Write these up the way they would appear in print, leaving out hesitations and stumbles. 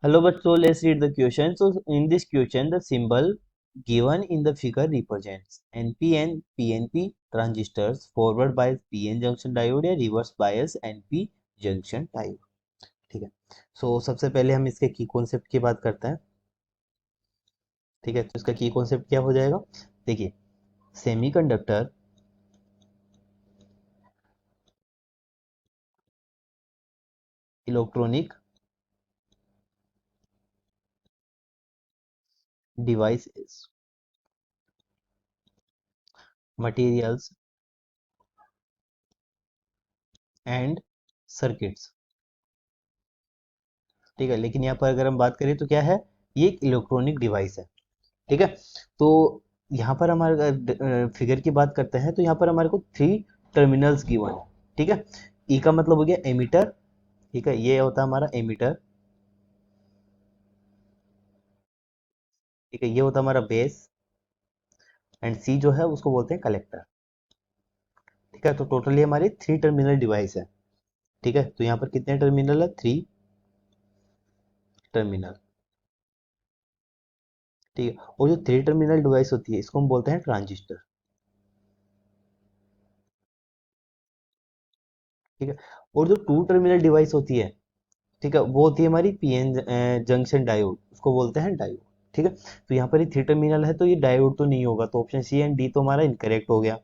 Hello, but so let's read the question. So in this question, the symbol given in the figure represents NPN, PNP transistors forward bias PN junction diode या reverse bias NP junction diode. ठीक है. So सबसे पहले हम इसके की concept की बात करते हैं. ठीक है, तो इसका की कॉन्सेप्ट क्या हो जाएगा. देखिए, semiconductor electronic devices materials and circuits. ठीक है, लेकिन यहाँ पर अगर हम बात करें तो क्या है, ये एक इलेक्ट्रॉनिक डिवाइस है. ठीक है. तो यहाँ पर हमारे फिगर की बात करते हैं तो यहाँ पर हमारे को थ्री टर्मिनल्स गिवन है. ठीक है. ई का मतलब हो गया एमीटर. ठीक है, ये होता है हमारा एमीटर. ठीक है, ये होता है हमारा बेस. एंड सी जो है उसको बोलते हैं कलेक्टर. ठीक है, तो टोटली हमारी थ्री टर्मिनल डिवाइस है. ठीक है, तो यहाँ पर कितने टर्मिनल है, थ्री टर्मिनल. ठीक है, और जो थ्री टर्मिनल डिवाइस होती है इसको हम बोलते हैं ट्रांजिस्टर. ठीक है, और जो टू टर्मिनल डिवाइस होती है, ठीक है, वो होती है हमारी पीएन जंक्शन डायोड, उसको बोलते हैं डायोड. ठीक है, तो यहाँ पर ये थ्री टर्मिनल है तो ये डायोड तो नहीं होगा, तो ऑप्शन सी एंड डी तो हमारा इनकरेक्ट हो गया.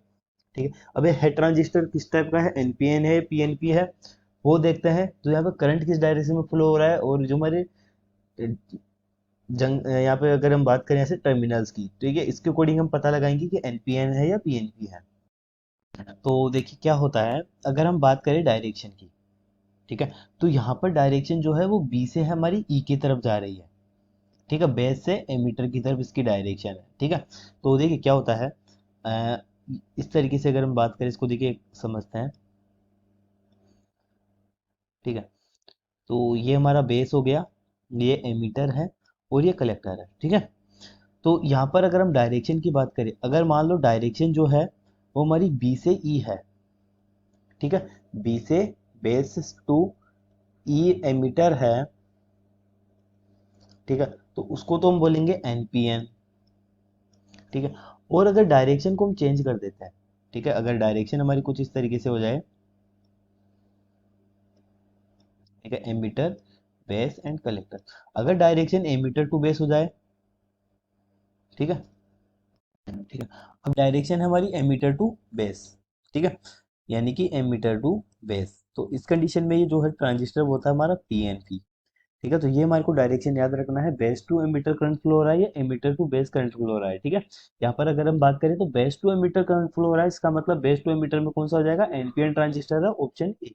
ठीक है, अब ये हेड ट्रांजिस्टर किस टाइप का है, एनपीएन है पीएनपी है, वो देखते हैं. तो यहाँ पे करंट किस डायरेक्शन में फ्लो हो रहा है, और जो हमारे यहाँ पे अगर हम बात करें ऐसे टर्मिनल्स की, ठीक है, इसके अकॉर्डिंग हम पता लगाएंगे कि एनपीएन है या पीएनपी है. तो देखिए क्या होता है, अगर हम बात करें डायरेक्शन की, ठीक है, तो यहाँ पर डायरेक्शन जो है वो बी से है हमारी ई की तरफ जा रही है. ठीक है, बेस से एमीटर की तरफ इसकी डायरेक्शन है. ठीक है, तो देखिए क्या होता है, अ, इस तरीके से अगर हम बात करें इसको, देखिए समझते हैं. ठीक है, तो ये हमारा बेस हो गया, ये एमीटर है, और ये कलेक्टर है. ठीक है, तो यहाँ पर अगर हम डायरेक्शन की बात करें, अगर मान लो डायरेक्शन जो है वो हमारी बी से ई है. ठीक है, बी से बेस टू ई एमीटर है. ठीक है, तो उसको तो हम बोलेंगे एनपीएन. ठीक है, और अगर डायरेक्शन को हम चेंज कर देते हैं, ठीक है, अगर डायरेक्शन हमारी कुछ इस तरीके से हो जाए, ठीक है, एमीटर बेस एंड कलेक्टर, अगर डायरेक्शन एमीटर टू बेस हो जाए, ठीक है, ठीक है, अब डायरेक्शन है हमारी एमीटर टू बेस. ठीक है, यानी कि एमीटर टू बेस, तो इस कंडीशन में ये जो है ट्रांजिस्टर वो होता है हमारा पीएनपी. ठीक है, तो ये हमारे को डायरेक्शन याद रखना है, base to emitter current flow हो रहा है या emitter to base current flow हो रहा है. ठीक है, यहाँ पर अगर हम बात करें तो base to emitter current flow हो रहा है, इसका मतलब बेस टू एमीटर में कौन सा हो जाएगा, एनपीएन ट्रांजिस्टर है, option A.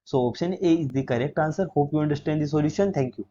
So option A is the correct answer. Hope you understand the solution. Thank you.